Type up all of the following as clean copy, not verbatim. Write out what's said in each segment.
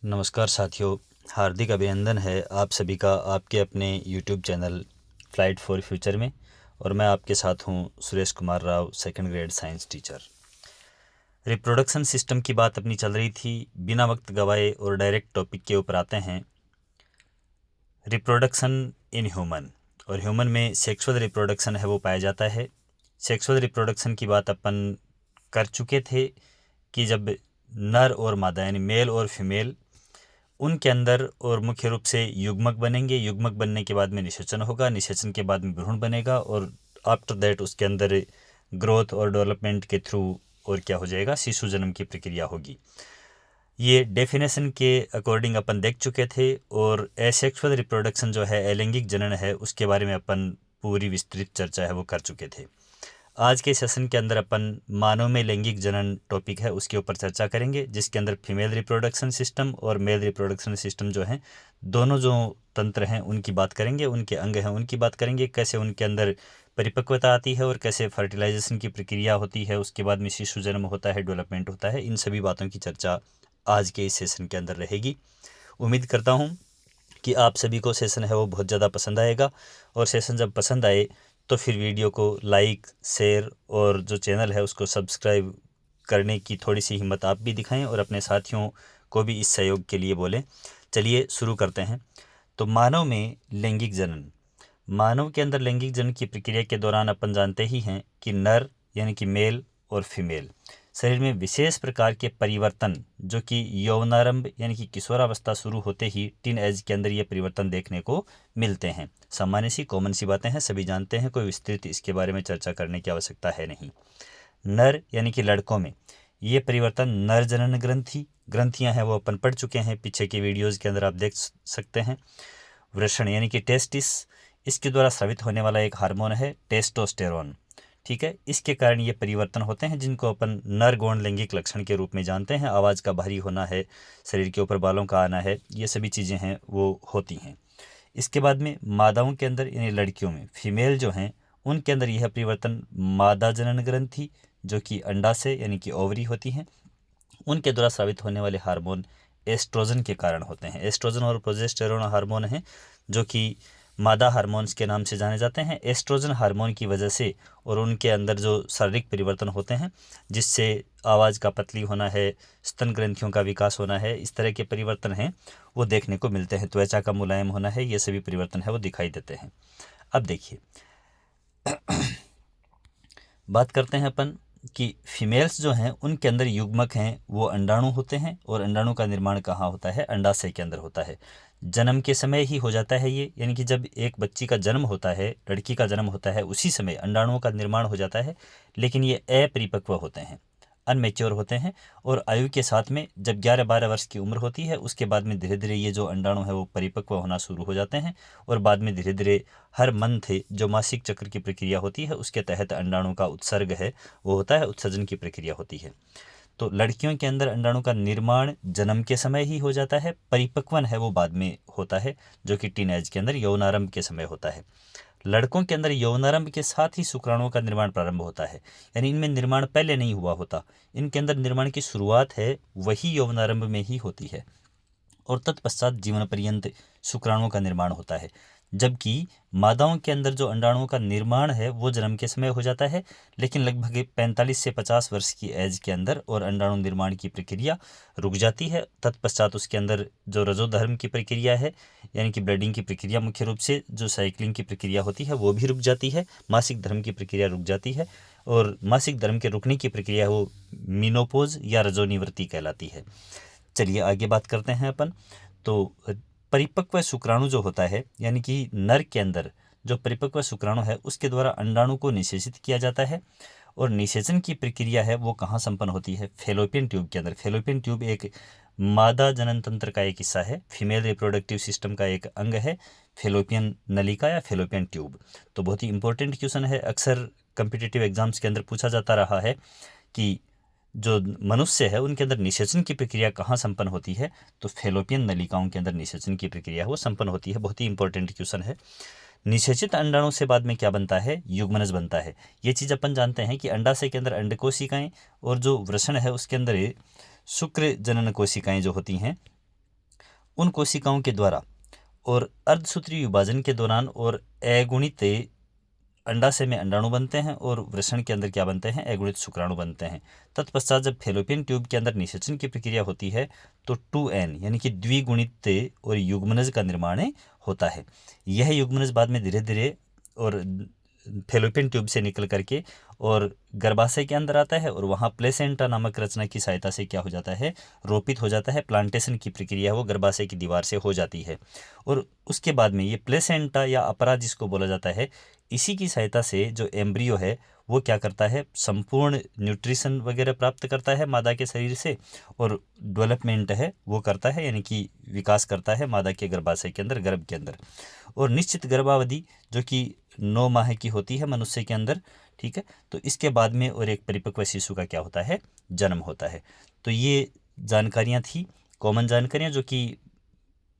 नमस्कार साथियों, हार्दिक अभिनंदन है आप सभी का आपके अपने YouTube channel flight for future में। और मैं आपके साथ हूं Suresh Kumar Rao, second grade science teacher. Reproduction system की बात अपनी चल रही थी। बिना वक्त गवाए और डायरेक्ट टॉपिक के ऊपर आते हैं। रिप्रोडक्शन इन ह्यूमन, और ह्यूमन में सेक्सुअल रिप्रोडक्शन है वो पाया जाता है। सेक्सुअल रिप्रोडक्शन की बात अपन कर चुके थे कि जब नर और मादा यानी मेल और फीमेल उनके अंदर और मुख्य रूप से युग्मक बनेंगे। युग्मक बनने के बाद में निषेचन होगा, निषेचन के बाद में भ्रूण बनेगा और आफ्टर दैट उसके अंदर ग्रोथ और डेवलपमेंट के थ्रू और क्या हो जाएगा, शिशु जन्म की प्रक्रिया होगी। ये डेफिनेशन के अकॉर्डिंग अपन देख चुके थे। और एसेक्सुअल रिप्रोडक्शन जो है, अलैंगिक जनन है, उसके बारे में अपन पूरी विस्तृत चर्चा है वो कर चुके थे। आज के सेशन के अंदर अपन मानव में लैंगिक जनन टॉपिक है उसके ऊपर चर्चा करेंगे, जिसके अंदर फीमेल रिप्रोडक्शन सिस्टम और मेल रिप्रोडक्शन सिस्टम जो हैं, दोनों जो तंत्र हैं उनकी बात करेंगे, उनके अंग हैं उनकी बात करेंगे, कैसे उनके अंदर परिपक्वता आती है और कैसे फर्टिलाइजेशन की प्रक्रिया होती है, उसके बाद में शिशु जन्म होता है, डेवलपमेंट होता है। इन सभी बातों की चर्चा आज के इस सेशन के अंदर रहेगी। उम्मीद करता हूँ कि आप सभी को सेशन है वो बहुत ज़्यादा पसंद आएगा। और सेशन जब पसंद आए तो फिर वीडियो को लाइक, शेयर और जो चैनल है उसको सब्सक्राइब करने की थोड़ी सी हिम्मत आप भी दिखाएं और अपने साथियों को भी इस सहयोग के लिए बोलें। चलिए शुरू करते हैं। तो मानव में लैंगिक जनन, मानव के अंदर लैंगिक जनन की प्रक्रिया के दौरान अपन जानते ही हैं कि नर यानी कि मेल और फीमेल शरीर में विशेष प्रकार के परिवर्तन, जो कि यौवनारंभ यानी कि किशोरावस्था शुरू होते ही टीन एज के अंदर ये परिवर्तन देखने को मिलते हैं। सामान्य सी कॉमन सी बातें हैं, सभी जानते हैं, कोई विस्तृत इसके बारे में चर्चा करने की आवश्यकता है नहीं। नर यानी कि लड़कों में ये परिवर्तन नर जनन ग्रंथियां हैं वो अपन पढ़ चुके हैं, पीछे के वीडियोज़ के अंदर आप देख सकते हैं। वृषण यानी कि टेस्टिस, इसके द्वारा स्रावित होने वाला एक हार्मोन है टेस्टोस्टेरोन। ठीक है, इसके कारण ये परिवर्तन होते हैं जिनको अपन नर गौण लैंगिक लक्षण के रूप में जानते हैं। आवाज़ का भारी होना है, शरीर के ऊपर बालों का आना है, ये सभी चीज़ें हैं वो होती हैं। इसके बाद में मादाओं के अंदर यानी लड़कियों में, फीमेल जो हैं उनके अंदर यह परिवर्तन मादा जनन ग्रंथि जो कि अंडाशय यानी कि ओवरी होती हैं, उनके द्वारा स्रावित होने वाले हार्मोन एस्ट्रोजन के कारण होते हैं। एस्ट्रोजन और प्रोजेस्टेरोन हार्मोन हैं जो कि मादा हार्मोन्स के नाम से जाने जाते हैं। एस्ट्रोजन हार्मोन की वजह से और उनके अंदर जो शारीरिक परिवर्तन होते हैं, जिससे आवाज़ का पतली होना है, स्तन ग्रंथियों का विकास होना है, इस तरह के परिवर्तन हैं वो देखने को मिलते हैं। त्वचा का मुलायम होना है, ये सभी परिवर्तन है वो दिखाई देते हैं। अब देखिए बात करते हैं अपन कि फीमेल्स जो हैं उनके अंदर युग्मक हैं वो अंडाणु होते हैं। और अंडाणु का निर्माण कहाँ होता है? अंडाशय के अंदर होता है। जन्म के समय ही हो जाता है ये, यानी कि जब एक बच्ची का जन्म होता है, लड़की का जन्म होता है, उसी समय अंडाणुओं का निर्माण हो जाता है। लेकिन ये अपरिपक्व होते हैं, अनमेच्योर होते हैं। और आयु के साथ में जब 11-12 वर्ष की उम्र होती है, उसके बाद में धीरे धीरे ये जो अंडाणु है वो परिपक्व होना शुरू हो जाते हैं। और बाद में धीरे धीरे हर मंथ जो मासिक चक्र की प्रक्रिया होती है उसके तहत अंडाणु का उत्सर्ग है वो होता है, उत्सर्जन की प्रक्रिया होती है। तो लड़कियों के अंदर अंडाणु का निर्माण जन्म के समय ही हो जाता है, परिपक्वन है वो बाद में होता है, जो कि टीन एज के अंदर यौनारंभ के समय होता है। लड़कों के अंदर यौनारंभ के साथ ही शुक्राणुओं का निर्माण प्रारंभ होता है, यानी इनमें निर्माण पहले नहीं हुआ होता। इनके अंदर निर्माण की शुरुआत है वही यौनारंभ में ही होती है और तत्पश्चात जीवन पर्यंत शुक्राणुओं का निर्माण होता है। जबकि मादाओं के अंदर जो अंडाणुओं का निर्माण है वो जन्म के समय हो जाता है, लेकिन लगभग 45 से 50 वर्ष की एज के अंदर और अंडाणु निर्माण की प्रक्रिया रुक जाती है। तत्पश्चात उसके अंदर जो रजोधर्म की प्रक्रिया है, यानी कि ब्रीडिंग की प्रक्रिया, मुख्य रूप से जो साइक्लिंग की प्रक्रिया होती है वो भी रुक जाती है। मासिक धर्म की प्रक्रिया रुक जाती है और मासिक धर्म के रुकने की प्रक्रिया वो मीनोपोज या रजोनिवृत्ति कहलाती है। चलिए आगे बात करते हैं अपन। तो परिपक्व शुक्राणु जो होता है, यानी कि नर के अंदर जो परिपक्व शुक्राणु है उसके द्वारा अंडाणु को निषेचित किया जाता है। और निषेचन की प्रक्रिया है वो कहाँ संपन्न होती है? फेलोपियन ट्यूब के अंदर। फेलोपियन ट्यूब एक मादा जनन तंत्र का एक हिस्सा है, फीमेल रिप्रोडक्टिव सिस्टम का एक अंग है फेलोपियन नलिका या फेलोपियन ट्यूब। तो बहुत ही इंपॉर्टेंट क्वेश्चन है, अक्सर कम्पिटिटिव एग्जाम्स के अंदर पूछा जाता रहा है कि जो मनुष्य है उनके अंदर निषेचन की प्रक्रिया कहाँ संपन्न होती है? तो फेलोपियन नलिकाओं के अंदर निषेचन की प्रक्रिया वो संपन्न होती है। बहुत ही इंपॉर्टेंट क्वेश्चन है। निषेचित अंडाणु से बाद में क्या बनता है? युग्मनज बनता है। ये चीज़ अपन जानते हैं कि अंडाशय के अंदर अंड कोशिकाएं और जो वृषण है उसके अंदर शुक्र जनन कोशिकाएं जो होती हैं उन कोशिकाओं के द्वारा और अर्धसूत्रीय विभाजन के दौरान और अगुणित अंडाशय में अंडाणु बनते हैं और वृषण के अंदर क्या बनते हैं, अगुणित शुक्राणु बनते हैं। तत्पश्चात जब फैलोपियन ट्यूब के अंदर निषेचन की प्रक्रिया होती है तो 2n यानी कि द्विगुणित और युग्मनज का निर्माण होता है। यह युग्मनज बाद में धीरे धीरे और फैलोपियन ट्यूब से निकल करके और गर्भाशय के अंदर आता है और वहाँ प्लेसेंटा नामक रचना की सहायता से क्या हो जाता है, रोपित हो जाता है। प्लांटेशन की प्रक्रिया वो गर्भाशय की दीवार से हो जाती है और उसके बाद में ये प्लेसेंटा या अपरा जिसको बोला जाता है, इसी की सहायता से जो एम्ब्रियो है वो क्या करता है, संपूर्ण न्यूट्रिशन वगैरह प्राप्त करता है मादा के शरीर से और डेवलपमेंट है वो करता है, यानी कि विकास करता है मादा के गर्भाशय के अंदर, गर्भ के अंदर। और निश्चित गर्भावधि जो कि 9 माह की होती है मनुष्य के अंदर, ठीक है। तो इसके बाद में और एक परिपक्व शिशु का क्या होता है, जन्म होता है। तो ये जानकारियाँ थी, कॉमन जानकारियाँ जो कि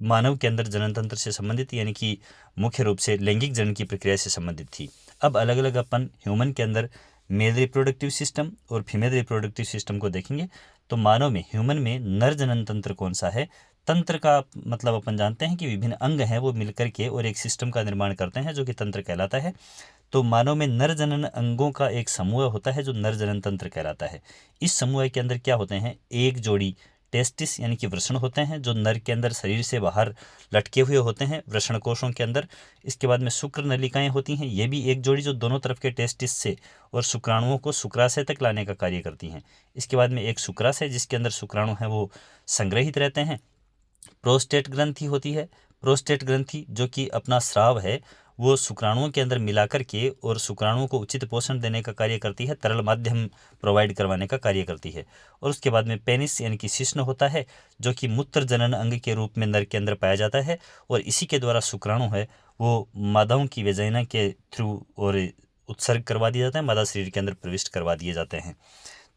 मानव के अंदर जनन तंत्र से संबंधित यानी कि मुख्य रूप से लैंगिक जनन की प्रक्रिया से संबंधित थी। अब अलग अलग अपन ह्यूमन के अंदर मेल रिप्रोडक्टिव सिस्टम और फीमेल रिप्रोडक्टिव सिस्टम को देखेंगे। तो मानव में, ह्यूमन में नर जनन तंत्र कौन सा है, तंत्र का मतलब अपन जानते हैं कि विभिन्न अंग हैं वो मिलकर के और एक सिस्टम का निर्माण करते हैं जो कि तंत्र कहलाता है। तो मानव में नर जनन अंगों का एक समूह होता है जो नर जनन तंत्र कहलाता है। इस समूह के अंदर क्या होते हैं, एक जोड़ी टेस्टिस यानी कि वृषण होते हैं जो नर के अंदर शरीर से बाहर लटके हुए होते हैं वृषण कोशों के अंदर। इसके बाद में शुक्र नलिकाएं होती हैं, ये भी एक जोड़ी जो दोनों तरफ के टेस्टिस से और शुक्राणुओं को शुक्राशय तक लाने का कार्य करती हैं। इसके बाद में एक शुक्राशय जिसके अंदर शुक्राणु हैं वो संग्रहित रहते हैं। प्रोस्टेट ग्रंथि होती है, प्रोस्टेट ग्रंथि जो कि अपना स्राव है वो शुक्राणुओं के अंदर मिलाकर के और शुक्राणुओं को उचित पोषण देने का कार्य करती है, तरल माध्यम प्रोवाइड करवाने का कार्य करती है। और उसके बाद में पेनिस यानी कि शिश्न होता है जो कि मूत्र जनन अंग के रूप में नर के अंदर पाया जाता है और इसी के द्वारा शुक्राणु है वो मादाओं की वेजाइना के थ्रू और उत्सर्ग करवा दिया जाता है, मादा शरीर के अंदर प्रविष्ट करवा दिए जाते हैं।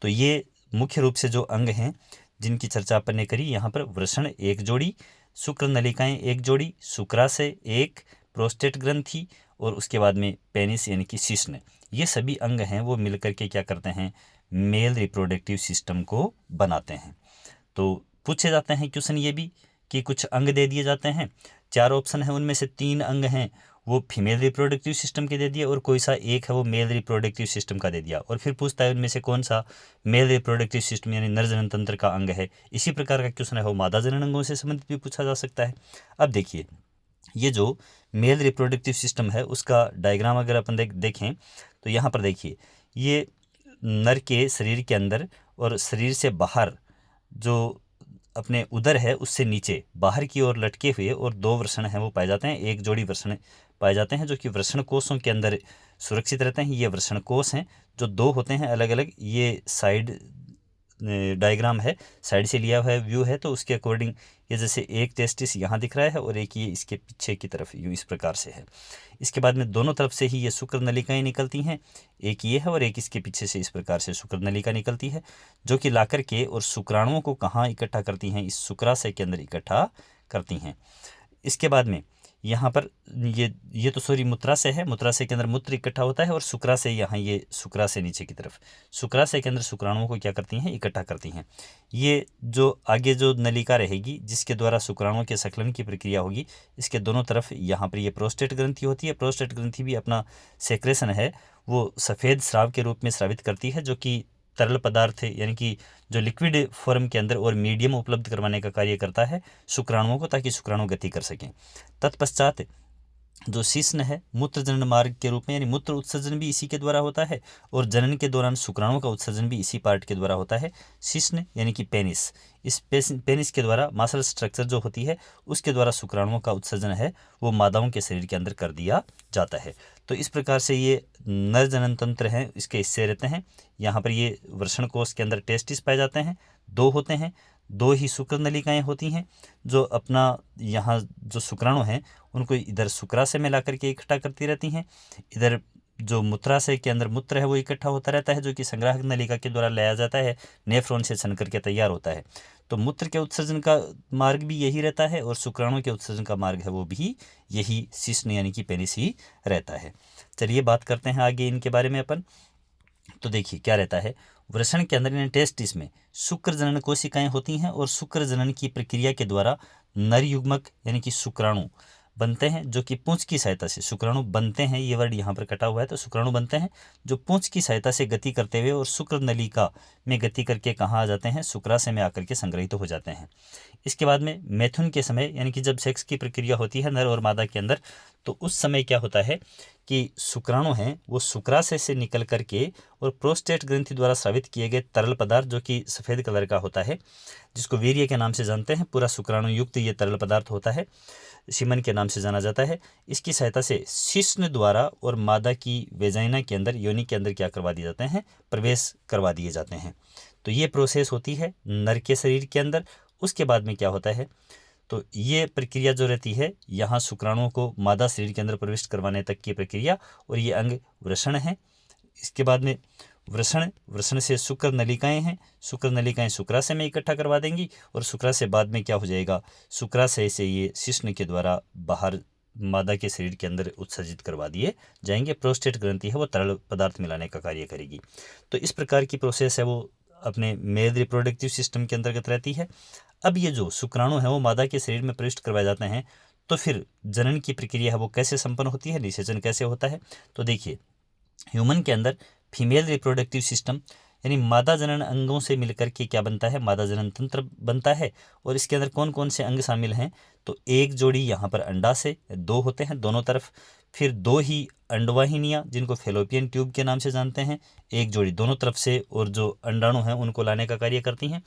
तो ये मुख्य रूप से जो अंग हैं जिनकी चर्चा अपन ने करी यहाँ पर, वृषण एक जोड़ी, शुक्र नलिकाएं एक जोड़ी, शुक्राशय एक, प्रोस्टेट ग्रंथि और उसके बाद में पेनिस यानी कि शिश्न, ये सभी अंग हैं वो मिलकर के क्या करते हैं, मेल रिप्रोडक्टिव सिस्टम को बनाते हैं। तो पूछे जाते हैं क्वेश्चन ये भी कि कुछ अंग दे दिए जाते हैं, 4 ऑप्शन है उनमें से 3 अंग हैं वो फीमेल रिप्रोडक्टिव सिस्टम के दे दिए और कोई सा एक है वो मेल रिप्रोडक्टिव सिस्टम का दे दिया और फिर पूछता है उनमें से कौन सा मेल रिप्रोडक्टिव सिस्टम यानी नर जनन तंत्र का अंग है। इसी प्रकार का क्वेश्चन है वो मादा जनन अंगों से संबंधित भी पूछा जा सकता है। अब देखिए ये जो मेल रिप्रोडक्टिव सिस्टम है उसका डायग्राम अगर अपन देखें तो यहाँ पर देखिए ये नर के शरीर के अंदर और शरीर से बाहर जो अपने उदर है उससे नीचे बाहर की ओर लटके हुए और 2 वृषण हैं वो पाए जाते हैं, एक जोड़ी वृषण पाए जाते हैं जो कि वृषण कोषों के अंदर सुरक्षित रहते हैं। ये वृषण कोष हैं जो 2 होते हैं अलग अलग, ये साइड डायग्राम है, साइड से लिया हुआ है व्यू है तो उसके अकॉर्डिंग ये जैसे एक टेस्टिस यहाँ दिख रहा है और एक ये इसके पीछे की तरफ यूँ इस प्रकार से है। इसके बाद में दोनों तरफ से ही ये शुक्र नलिकाएं निकलती हैं, एक ये है और एक इसके पीछे से इस प्रकार से शुक्र नलिका निकलती है जो कि लाकर के और शुक्राणुओं को कहाँ इकट्ठा करती हैं, इस शुक्राशय के अंदर इकट्ठा करती हैं। इसके बाद में यहाँ पर ये तो सॉरी मूत्राशय है, मूत्राशय के अंदर मूत्र इकट्ठा होता है और शुक्राशय यहाँ ये शुक्राशय नीचे की तरफ, शुक्राशय के अंदर शुक्राणुओं को क्या करती हैं, इकट्ठा करती हैं। ये जो आगे जो नलिका रहेगी जिसके द्वारा शुक्राणुओं के संकलन की प्रक्रिया होगी, इसके दोनों तरफ यहाँ पर ये प्रोस्टेट ग्रंथि होती है। प्रोस्टेट ग्रंथि भी अपना सेक्रेशन है वो सफ़ेद स्राव के रूप में स्रावित करती है जो कि तरल पदार्थ है यानी कि जो लिक्विड फॉर्म के अंदर और मीडियम उपलब्ध करवाने का कार्य करता है शुक्राणुओं को ताकि शुक्राणु गति कर सकें। तत्पश्चात जो शिश्न है मूत्र जनन मार्ग के रूप में यानी मूत्र उत्सर्जन भी इसी के द्वारा होता है और जनन के दौरान शुक्राणुओं का उत्सर्जन भी इसी पार्ट के द्वारा होता है। शिश्न यानी कि पेनिस, इस पेनिस के द्वारा मासल स्ट्रक्चर जो होती है उसके द्वारा शुक्राणुओं का उत्सर्जन है वो मादाओं के शरीर के अंदर कर दिया जाता है। तो इस प्रकार से ये नर जनन तंत्र हैं इसके हिस्से रहते हैं। यहाँ पर ये वृषण कोष के अंदर टेस्टिस पाए जाते हैं, 2 होते हैं, 2 ही शुक्र नलिकाएं होती हैं जो अपना यहाँ जो शुक्राणु हैं उनको इधर शुक्राशय में ला करके इकट्ठा करती रहती हैं, इधर जो मूत्राशय के अंदर मूत्र है वो इकट्ठा होता रहता है जो कि संग्राहक नलिका के द्वारा लाया जाता है, नेफ्रॉन से सन करके तैयार होता है। तो मूत्र के उत्सर्जन का मार्ग भी यही रहता है और शुक्राणु के उत्सर्जन का मार्ग है वो भी यही शिश्न यानी कि पेनिस ही रहता है। चलिए बात करते हैं आगे इनके बारे में अपन। तो देखिए क्या रहता है, वृषण के अंदर यानी टेस्टिस में शुक्र जनन कोशिकाएं होती हैं और शुक्र जनन की प्रक्रिया के द्वारा नर युग्मक यानी कि शुक्राणु बनते हैं, जो कि पूंछ की सहायता से शुक्राणु बनते हैं। ये वर्ड यहाँ पर कटा हुआ है, तो शुक्राणु बनते हैं जो पूंछ की सहायता से गति करते हुए और शुक्र नलिका में गति करके कहाँ आ जाते हैं, शुक्राशय में आकर के संग्रहित हो जाते हैं। इसके बाद में मैथुन के समय यानी कि जब सेक्स की प्रक्रिया होती है नर और मादा के अंदर, तो उस समय क्या होता है कि शुक्राणु हैं वो शुक्राशय से निकल करके और प्रोस्टेट ग्रंथि द्वारा स्रावित किए गए तरल पदार्थ जो कि सफ़ेद कलर का होता है, जिसको वीर्य के नाम से जानते हैं, पूरा शुक्राणु युक्त ये तरल पदार्थ होता है, सीमन के नाम से जाना जाता है। इसकी सहायता से शिश्न द्वारा और मादा की वेजाइना के अंदर, योनि के अंदर क्या करवा दिए जाते हैं, प्रवेश करवा दिए जाते हैं। तो ये प्रोसेस होती है नर के शरीर के अंदर। उसके बाद में क्या होता है, तो ये प्रक्रिया जो रहती है, यहाँ शुक्राणुओं को मादा शरीर के अंदर प्रविष्ट करवाने तक की प्रक्रिया, और ये अंग वृषण है। इसके बाद में वृषण से शुक्र नलिकाएं हैं, शुक्र नलिकाएं शुक्राशय में इकट्ठा करवा देंगी और शुक्राशय बाद में क्या हो जाएगा, शुक्राशय से ये शिश्न के द्वारा बाहर मादा के शरीर के अंदर उत्सर्जित करवा दिए जाएंगे। प्रोस्टेट ग्रंथि है वो तरल पदार्थ मिलाने का कार्य करेगी। तो इस प्रकार की प्रोसेस है वो अपने मेल रिप्रोडक्टिव सिस्टम के अंतर्गत रहती है। अब ये जो शुक्राणु है वो मादा के शरीर में प्रविष्ट करवाए जाते हैं, तो फिर जनन की प्रक्रिया है वो कैसे संपन्न होती है, निषेचन कैसे होता है। तो देखिए, ह्यूमन के अंदर फीमेल रिप्रोडक्टिव सिस्टम यानी मादा जनन अंगों से मिलकर के क्या बनता है, मादा जनन तंत्र बनता है। और इसके अंदर कौन कौन से अंग शामिल हैं, तो एक जोड़ी यहाँ पर अंडाशय, दो होते हैं दोनों तरफ, फिर दो ही अंडवाहिनियाँ जिनको फेलोपियन ट्यूब के नाम से जानते हैं, एक जोड़ी दोनों तरफ से, और जो अंडाणु हैं उनको लाने का कार्य करती हैं।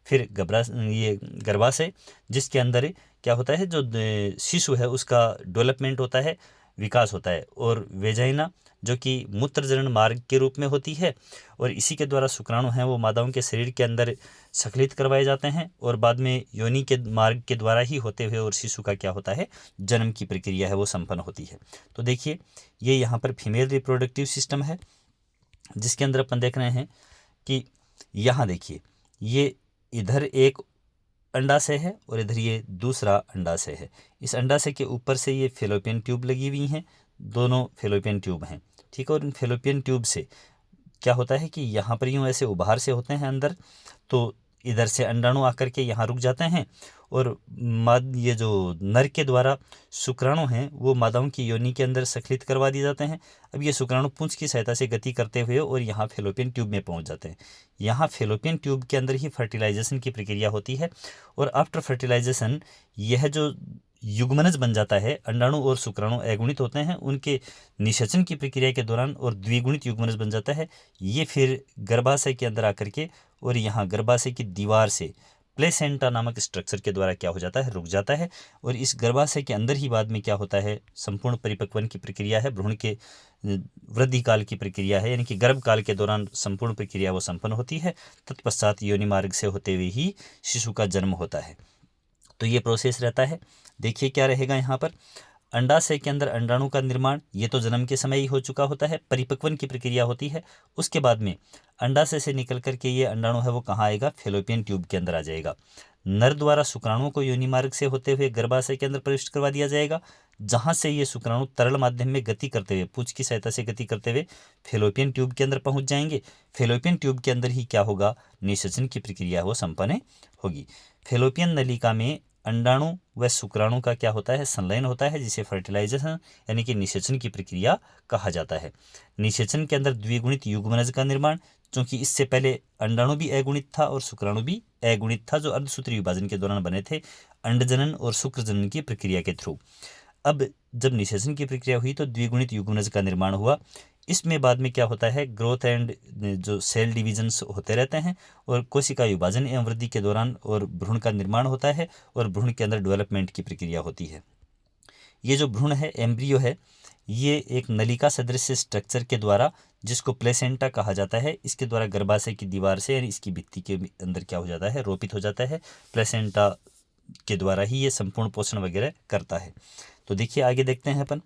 फिर ये गर्भाशय जिसके अंदर क्या होता है, जो शिशु है उसका डेवलपमेंट होता है, विकास होता है। और वेजाइना जो कि मूत्रजनन मार्ग के रूप में होती है, और इसी के द्वारा शुक्राणु हैं वो मादाओं के शरीर के अंदर संकलित करवाए जाते हैं, और बाद में योनि के मार्ग के द्वारा ही होते हुए और शिशु का क्या होता है, जन्म की प्रक्रिया है वो संपन्न होती है। तो देखिए, ये यहाँ पर फीमेल रिप्रोडक्टिव सिस्टम है, जिसके अंदर अपन देख रहे हैं कि यहाँ देखिए, ये इधर एक अंडाशय है और इधर ये दूसरा अंडाशय है। इस अंडाशय के ऊपर से ये फेलोपियन ट्यूब लगी हुई हैं, दोनों फेलोपियन ट्यूब हैं, ठीक है। और इन फेलोपियन ट्यूब से क्या होता है कि यहाँ पर यूँ ऐसे उभार से होते हैं अंदर, तो इधर से अंडाणु आकर के यहाँ रुक जाते हैं, और ये जो नर के द्वारा शुक्राणु हैं वो मादाओं की योनि के अंदर संकलित करवा दिए जाते हैं। अब ये शुक्राणु पूंछ की सहायता से गति करते हुए और यहाँ फेलोपियन ट्यूब में पहुँच जाते हैं। यहाँ फेलोपियन ट्यूब के अंदर ही फर्टिलाइजेशन की प्रक्रिया होती है, और आफ्टर फर्टिलाइजेशन यह जो युग्मनज बन जाता है, अंडाणु और शुक्राणु अगुणित होते हैं, उनके निषेचन की प्रक्रिया के दौरान और द्विगुणित युग्मनज बन जाता है। ये फिर गर्भाशय के अंदर आकर के और यहाँ गर्भाशय की दीवार से प्लेसेंटा नामक स्ट्रक्चर के द्वारा क्या हो जाता है, रुक जाता है। और इस गर्भाशय के अंदर ही बाद में क्या होता है, संपूर्ण परिपक्वन की प्रक्रिया है, भ्रूण के वृद्धि काल की प्रक्रिया है, यानी कि गर्भ काल के दौरान संपूर्ण प्रक्रिया वो संपन्न होती है। तत्पश्चात योनि मार्ग से होते हुए ही शिशु का जन्म होता है। तो ये प्रोसेस रहता है। देखिए क्या रहेगा यहाँ पर, अंडाशय के अंदर अंडाणु का निर्माण, ये तो जन्म के समय ही हो चुका होता है, परिपक्वन की प्रक्रिया होती है। उसके बाद में अंडाशय से निकल करके ये अंडाणु है वो कहाँ आएगा, फेलोपियन ट्यूब के अंदर आ जाएगा। नर द्वारा शुक्राणुओं को योनि मार्ग से होते हुए गर्भाशय के अंदर प्रविष्ट करवा दिया जाएगा, जहाँ से ये शुक्राणु तरल माध्यम में गति करते हुए, पूंछ की सहायता से गति करते हुए फेलोपियन ट्यूब के अंदर पहुँच जाएंगे। फेलोपियन ट्यूब के अंदर ही क्या होगा, निषेचन की प्रक्रिया वो संपन्न होगी। फेलोपियन नलिका में अंडाणु व शुक्राणु का क्या होता है, संलयन होता है, जिसे फर्टिलाइजेशन यानी कि निषेचन की प्रक्रिया कहा जाता है। निषेचन के अंदर द्विगुणित युग्मनज का निर्माण, क्योंकि इससे पहले अंडाणु भी अगुणित था और शुक्राणु भी अगुणित था, जो अर्धसूत्री विभाजन के दौरान बने थे अंडजनन और शुक्रजनन की प्रक्रिया के थ्रू। अब जब निषेचन की प्रक्रिया हुई तो द्विगुणित युग्मनज का निर्माण हुआ। इसमें बाद में क्या होता है, ग्रोथ एंड जो सेल डिविजन्स होते रहते हैं, और कोशिका विभाजन एवं वृद्धि के दौरान और भ्रूण का निर्माण होता है, और भ्रूण के अंदर डेवलपमेंट की प्रक्रिया होती है। ये जो भ्रूण है, एम्ब्रियो है, ये एक नलिका सदृश स्ट्रक्चर के द्वारा, जिसको प्लेसेंटा कहा जाता है, इसके द्वारा गर्भाशय की दीवार से यानी इसकी भित्ति के अंदर क्या हो जाता है, रोपित हो जाता है। प्लेसेंटा के द्वारा ही ये संपूर्ण पोषण वगैरह करता है। तो देखिए आगे देखते हैं अपन,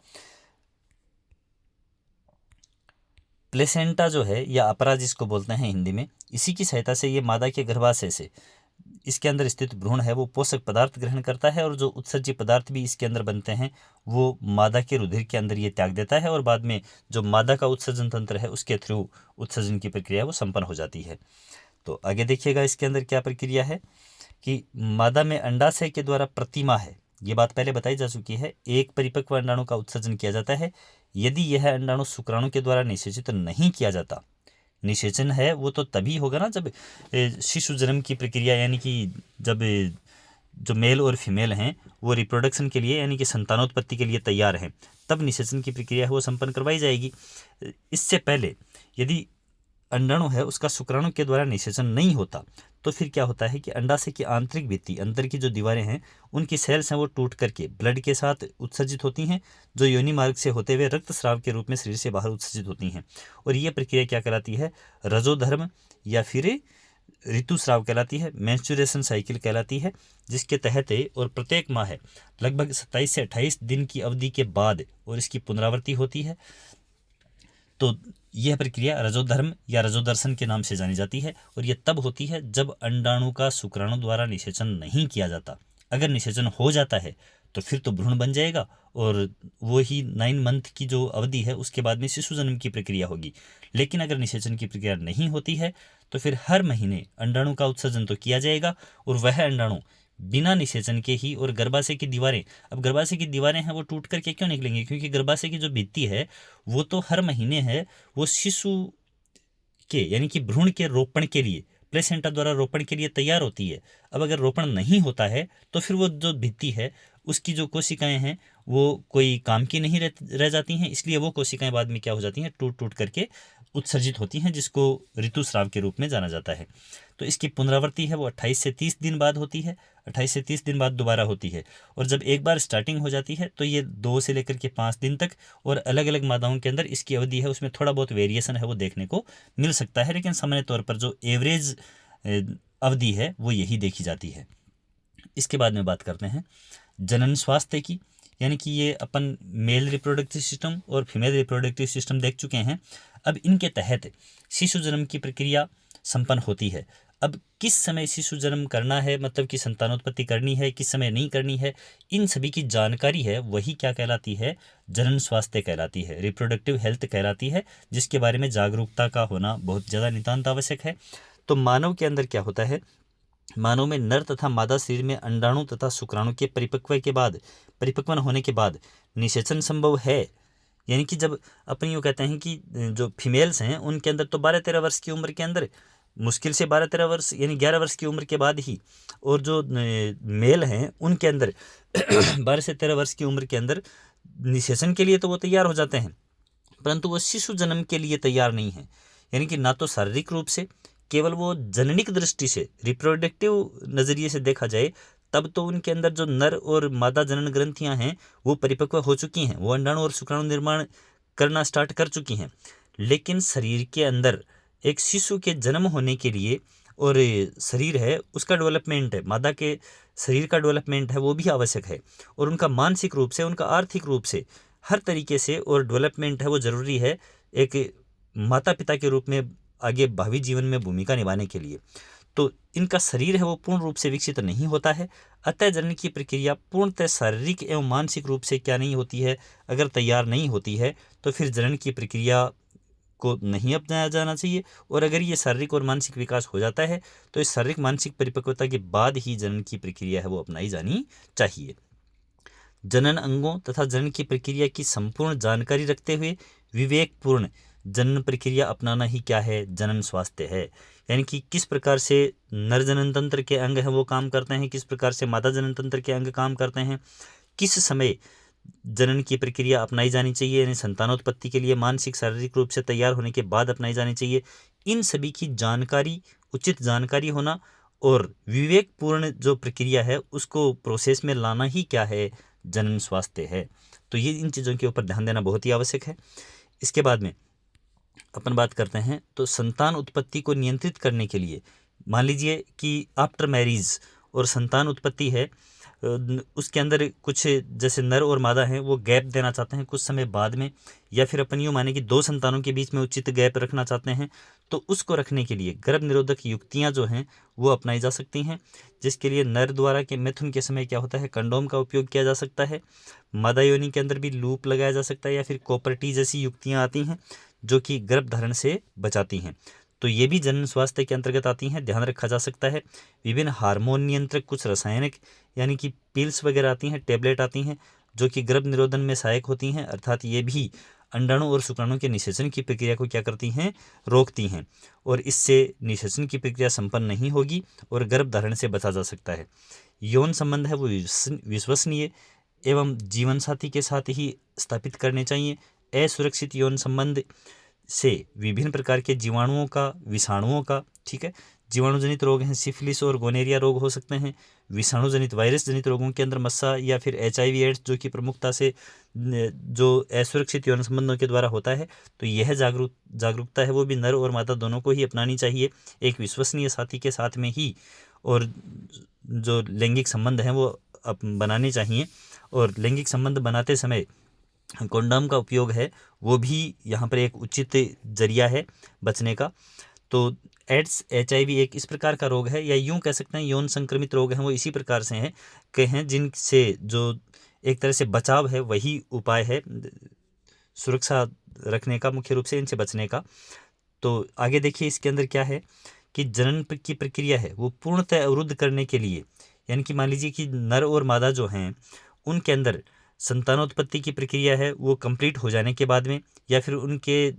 प्लेसेंटा जो है या अपरा जिसको बोलते हैं हिंदी में, इसी की सहायता से ये मादा के गर्भाशय से इसके अंदर स्थित भ्रूण है वो पोषक पदार्थ ग्रहण करता है और जो उत्सर्जित पदार्थ भी इसके अंदर बनते हैं वो मादा के रुधिर के अंदर ये त्याग देता है और बाद में जो मादा का उत्सर्जन तंत्र है उसके थ्रू उत्सर्जन की प्रक्रिया वो संपन्न हो जाती है। तो आगे देखिएगा इसके अंदर क्या प्रक्रिया है कि मादा में अंडाशय के द्वारा प्रतिमा है, ये बात पहले बताई जा चुकी है, एक परिपक्व अंडाणु का उत्सर्जन किया जाता है। यदि यह अंडाणु शुक्राणु के द्वारा निषेचित नहीं किया जाता, निषेचन है वो तो तभी होगा ना जब शिशु जन्म की प्रक्रिया, यानी कि जब जो मेल और फीमेल हैं वो रिप्रोडक्शन के लिए यानी कि संतानोत्पत्ति के लिए तैयार हैं, तब निषेचन की प्रक्रिया है वो संपन्न करवाई जाएगी। इससे पहले यदि अंडाणु है उसका शुक्राणु के द्वारा निषेचन नहीं होता तो फिर क्या होता है कि अंडाशय की आंतरिक भित्ति, अंदर की जो दीवारें हैं उनकी सेल्स हैं वो टूट करके ब्लड के साथ उत्सर्जित होती हैं, जो योनि मार्ग से होते हुए रक्तस्राव के रूप में शरीर से बाहर उत्सर्जित होती हैं। और ये प्रक्रिया क्या कहलाती है, रजोधर्म या फिर ऋतुस्राव कहलाती है, मेंस्ट्रुएशन साइकिल कहलाती है, जिसके तहत और प्रत्येक माह लगभग 27 से 28 दिन की अवधि के बाद और इसकी पुनरावृत्ति होती है। तो यह प्रक्रिया रजोधर्म या रजोदर्शन के नाम से जानी जाती है और यह तब होती है जब अंडाणु का शुक्राणु द्वारा निषेचन नहीं किया जाता। अगर निषेचन हो जाता है तो फिर तो भ्रूण बन जाएगा और वो ही 9 मंथ की जो अवधि है उसके बाद में शिशु जन्म की प्रक्रिया होगी। लेकिन अगर निषेचन की प्रक्रिया नहीं होती है तो फिर हर महीने अंडाणु का उत्सर्जन तो किया जाएगा और वह अंडाणु बिना निषेचन के ही, और गर्भाशय की दीवारें, अब गर्भाशय की दीवारें हैं वो टूट करके क्यों निकलेंगी, क्योंकि गर्भाशय की जो भित्ति है वो तो हर महीने है वो शिशु के यानी कि भ्रूण के रोपण के लिए, प्लेसेंटा द्वारा रोपण के लिए तैयार होती है। अब अगर रोपण नहीं होता है तो फिर वो जो भित्ति है उसकी जो कोशिकाएं हैं वो कोई काम की नहीं रह जाती हैं, इसलिए वो कोशिकाएं बाद में क्या हो जाती हैं, टूट टूट करके उत्सर्जित होती हैं, जिसको ऋतुस्राव के रूप में जाना जाता है। तो इसकी पुनरावृत्ति है वो 28 से 30 दिन बाद होती है, 28 से 30 दिन बाद दोबारा होती है। और जब एक बार स्टार्टिंग हो जाती है तो ये 2 से लेकर के 5 दिन तक, और अलग अलग मादाओं के अंदर इसकी अवधि है उसमें थोड़ा बहुत वेरिएशन है वो देखने को मिल सकता है, लेकिन सामान्य तौर पर जो एवरेज अवधि है वो यही देखी जाती है। इसके बाद में बात करते हैं जनन स्वास्थ्य की, यानी कि ये अपन मेल रिप्रोडक्टिव सिस्टम और फीमेल रिप्रोडक्टिव सिस्टम देख चुके हैं। अब इनके तहत शिशु जन्म की प्रक्रिया संपन्न होती है। अब किस समय शिशु जन्म करना है, मतलब कि संतानोत्पत्ति करनी है, किस समय नहीं करनी है, इन सभी की जानकारी है वही क्या कहलाती है, जनन स्वास्थ्य कहलाती है, रिप्रोडक्टिव हेल्थ कहलाती है, जिसके बारे में जागरूकता का होना बहुत ज़्यादा नितांत आवश्यक है। तो मानव के अंदर क्या होता है, मानव में नर तथा मादा शरीर में अंडाणु तथा शुक्राणु के परिपक्वन होने के बाद निषेचन संभव है। यानी कि जब अपन यूँ कहते हैं कि जो फीमेल्स हैं उनके अंदर तो 12-13 वर्ष की उम्र के अंदर, मुश्किल से 12-13 वर्ष यानी 11 वर्ष की उम्र के बाद ही, और जो मेल हैं उनके अंदर 12 से 13 वर्ष की उम्र के अंदर निषेचन के लिए तो वो तैयार हो जाते हैं, परंतु वो शिशु जन्म के लिए तैयार नहीं है। यानी कि ना तो शारीरिक रूप से, केवल वो जननिक दृष्टि से, रिप्रोडक्टिव नज़रिए से देखा जाए तब तो उनके अंदर जो नर और मादा जनन ग्रंथियां हैं वो परिपक्व हो चुकी हैं, वो अंडाणु और शुक्राणु निर्माण करना स्टार्ट कर चुकी हैं। लेकिन शरीर के अंदर एक शिशु के जन्म होने के लिए, और शरीर है उसका डेवलपमेंट है, मादा के शरीर का डेवलपमेंट है वो भी आवश्यक है, और उनका मानसिक रूप से, उनका आर्थिक रूप से, हर तरीके से और डेवलपमेंट है वो ज़रूरी है एक माता पिता के रूप में आगे भावी जीवन में भूमिका निभाने के लिए। तो इनका शरीर है वो पूर्ण रूप से विकसित नहीं होता है, अतः जनन की प्रक्रिया पूर्णतः शारीरिक एवं मानसिक रूप से क्या नहीं होती है, अगर तैयार नहीं होती है तो फिर जनन की प्रक्रिया को नहीं अपनाया जाना चाहिए। और अगर ये शारीरिक और मानसिक विकास हो जाता है तो इस शारीरिक मानसिक परिपक्वता के बाद ही जनन की प्रक्रिया है वो अपनाई जानी चाहिए। जनन अंगों तथा जनन की प्रक्रिया की संपूर्ण जानकारी रखते हुए विवेकपूर्ण जनन प्रक्रिया अपनाना ही क्या है, जनन स्वास्थ्य है। यानी कि किस प्रकार से नर जनन तंत्र के अंग हैं वो काम करते हैं, किस प्रकार से मादा जनन तंत्र के अंग काम करते हैं, किस समय जनन की प्रक्रिया अपनाई जानी चाहिए, यानी संतानोत्पत्ति के लिए मानसिक शारीरिक रूप से तैयार होने के बाद अपनाई जानी चाहिए, इन सभी की जानकारी, उचित जानकारी होना और विवेकपूर्ण जो प्रक्रिया है उसको प्रोसेस में लाना ही क्या है, जनन स्वास्थ्य है। तो ये इन चीज़ों के ऊपर ध्यान देना बहुत ही आवश्यक है। इसके बाद में अपन बात करते हैं तो संतान उत्पत्ति को नियंत्रित करने के लिए, मान लीजिए कि आफ्टर मैरिज और संतान उत्पत्ति है, उसके अंदर कुछ जैसे नर और मादा हैं वो गैप देना चाहते हैं कुछ समय बाद में, या फिर अपन यूँ माने कि दो संतानों के बीच में उचित गैप रखना चाहते हैं, तो उसको रखने के लिए गर्भ निरोधक युक्तियाँ जो हैं वो अपनाई जा सकती हैं, जिसके लिए नर द्वारा के मैथुन के समय क्या होता है, कंडोम का उपयोग किया जा सकता है। मादा योनि के अंदर भी लूप लगाया जा सकता है, या फिर कॉपर टी जैसी युक्तियाँ आती हैं जो कि गर्भ धारण से बचाती हैं, तो ये भी जनन स्वास्थ्य के अंतर्गत आती हैं, ध्यान रखा जा सकता है। विभिन्न हार्मोन नियंत्रक कुछ रासायनिक यानी कि पिल्स वगैरह आती हैं, टेबलेट आती हैं जो कि गर्भ निरोधन में सहायक होती हैं, अर्थात ये भी अंडाणु और शुक्राणु के निषेचन की प्रक्रिया को क्या करती हैं, रोकती हैं, और इससे निषेचन की प्रक्रिया संपन्न नहीं होगी और गर्भ धारण से बचा जा सकता है। यौन संबंध है वो विश्वसनीय एवं जीवन साथी के साथ ही स्थापित करने चाहिए। असुरक्षित यौन संबंध से विभिन्न प्रकार के जीवाणुओं का, विषाणुओं का, ठीक है, जीवाणुजनित रोग हैं, सिफिलिस और गोनेरिया रोग हो सकते हैं। विषाणुजनित वायरस जनित रोगों के अंदर मस्सा या फिर HIV एड्स जो कि प्रमुखता से जो असुरक्षित यौन संबंधों के द्वारा होता है, तो यह जागरूकता है वो भी नर और मादा दोनों को ही अपनानी चाहिए, एक विश्वसनीय साथी के साथ में ही, और जो लैंगिक संबंध हैं वो बनाने चाहिए। और लैंगिक संबंध बनाते समय कॉन्डोम का उपयोग है वो भी यहाँ पर एक उचित जरिया है बचने का। तो एड्स, HIV एक इस प्रकार का रोग है, या यूं कह सकते हैं यौन संक्रमित रोग हैं वो इसी प्रकार से हैं जिनसे जो एक तरह से बचाव है वही उपाय है सुरक्षा रखने का, मुख्य रूप से इनसे बचने का। तो आगे देखिए इसके अंदर क्या है कि जनन की प्रक्रिया है वो पूर्णतः अवरुद्ध करने के लिए, यानी कि मान लीजिए कि नर और मादा जो हैं उनके अंदर संतानोत्पत्ति की प्रक्रिया है वो कंप्लीट हो जाने के बाद में, या फिर उनके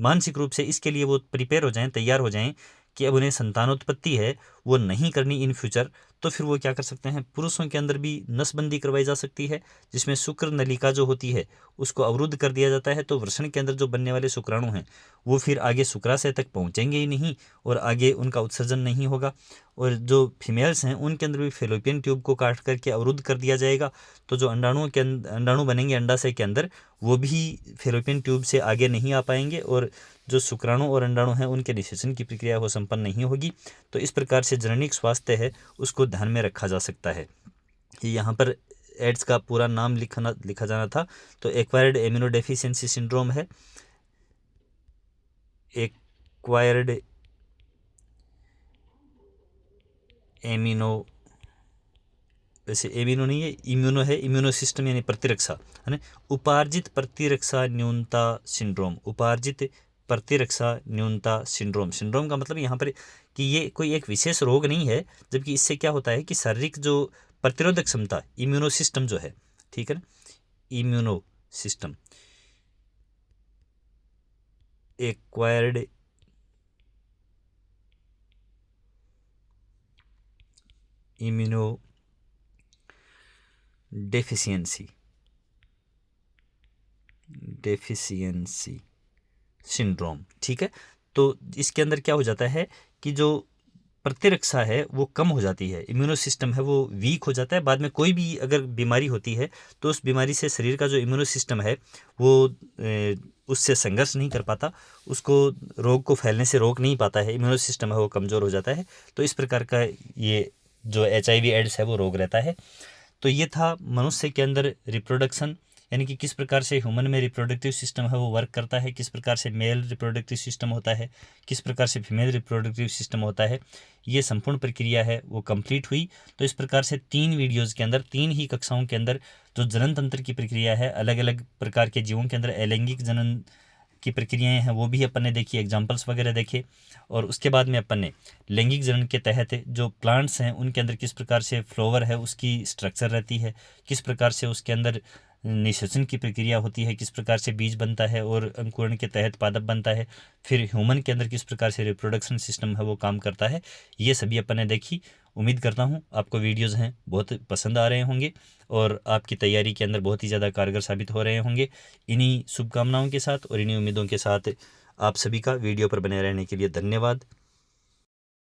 मानसिक रूप से इसके लिए वो प्रिपेयर हो जाएं, तैयार हो जाएं कि अब उन्हें संतानोत्पत्ति है वो नहीं करनी इन फ्यूचर, तो फिर वो क्या कर सकते हैं, पुरुषों के अंदर भी नसबंदी करवाई जा सकती है, जिसमें शुक्र नलिका जो होती है उसको अवरुद्ध कर दिया जाता है। तो वृषण के अंदर जो बनने वाले शुक्राणु हैं वो फिर आगे शुक्राशय तक पहुँचेंगे ही नहीं और आगे उनका उत्सर्जन नहीं होगा। और जो फीमेल्स हैं उनके अंदर भी फेलोपियन ट्यूब को काट करके अवरुद्ध कर दिया जाएगा, तो जो अंडाणु बनेंगे अंडाशय के अंदर वो भी फेलोपियन ट्यूब से आगे नहीं आ पाएंगे, और जो शुक्राणु और अंडाणु हैं उनके निषेचन की प्रक्रिया वो संपन्न नहीं होगी। तो इस प्रकार से जननिक स्वास्थ्य है उसको ध्यान में रखा जा सकता है। यहाँ पर एड्स का पूरा नाम लिखा जाना था, तो एक्वायर्ड इम्यूनोडेफिशिएंसी सिंड्रोम है, एक्वायर्ड एमिनो, वैसे एमिनो नहीं है, इम्यूनो है, इम्यूनो सिस्टम यानी प्रतिरक्षा है ना, उपार्जित प्रतिरक्षा न्यूनता सिंड्रोम, उपार्जित प्रतिरक्षा न्यूनता सिंड्रोम। सिंड्रोम का मतलब यहाँ पर कि ये कोई एक विशेष रोग नहीं है, जबकि इससे क्या होता है कि शारीरिक जो प्रतिरोधक क्षमता, इम्यूनो सिस्टम जो है, ठीक है ना, immuno system, acquired immuno deficiency syndrome, ठीक है। तो इसके अंदर क्या हो जाता है कि जो प्रतिरक्षा है वो कम हो जाती है, इम्यूनो सिस्टम है वो वीक हो जाता है। बाद में कोई भी अगर बीमारी होती है तो उस बीमारी से शरीर का जो इम्यूनो सिस्टम है वो उससे संघर्ष नहीं कर पाता, उसको रोग को फैलने से रोक नहीं पाता है, इम्यूनो सिस्टम है वो कमज़ोर हो जाता है। तो इस प्रकार का ये जो HIV एड्स है वो रोग रहता है। तो ये था मनुष्य के अंदर रिप्रोडक्शन, यानी कि किस प्रकार से ह्यूमन में रिप्रोडक्टिव सिस्टम है वो वर्क करता है, किस प्रकार से मेल रिप्रोडक्टिव सिस्टम होता है, किस प्रकार से फीमेल रिप्रोडक्टिव सिस्टम होता है, ये संपूर्ण प्रक्रिया है वो कंप्लीट हुई। तो इस प्रकार से 3 वीडियोज़ के अंदर, 3 ही कक्षाओं के अंदर जो जनन तंत्र की प्रक्रिया है, अलग अलग प्रकार के जीवों के अंदर अलैंगिक जनन की प्रक्रियाएं हैं वो भी अपन ने देखी, एग्जाम्पल्स वगैरह देखे। और उसके बाद में अपन ने लैंगिक जनन के तहत जो प्लांट्स हैं उनके अंदर किस प्रकार से फ्लावर है उसकी स्ट्रक्चर रहती है, किस प्रकार से उसके अंदर निषेचन की प्रक्रिया होती है, किस प्रकार से बीज बनता है और अंकुरण के तहत पादप बनता है, फिर ह्यूमन के अंदर किस प्रकार से रिप्रोडक्शन सिस्टम है वो काम करता है, ये सभी अपन ने देखी। उम्मीद करता हूँ आपको वीडियोज़ हैं बहुत पसंद आ रहे होंगे और आपकी तैयारी के अंदर बहुत ही ज़्यादा कारगर साबित हो रहे होंगे। इन्हीं शुभकामनाओं के साथ और इन्हीं उम्मीदों के साथ आप सभी का वीडियो पर बने रहने के लिए धन्यवाद।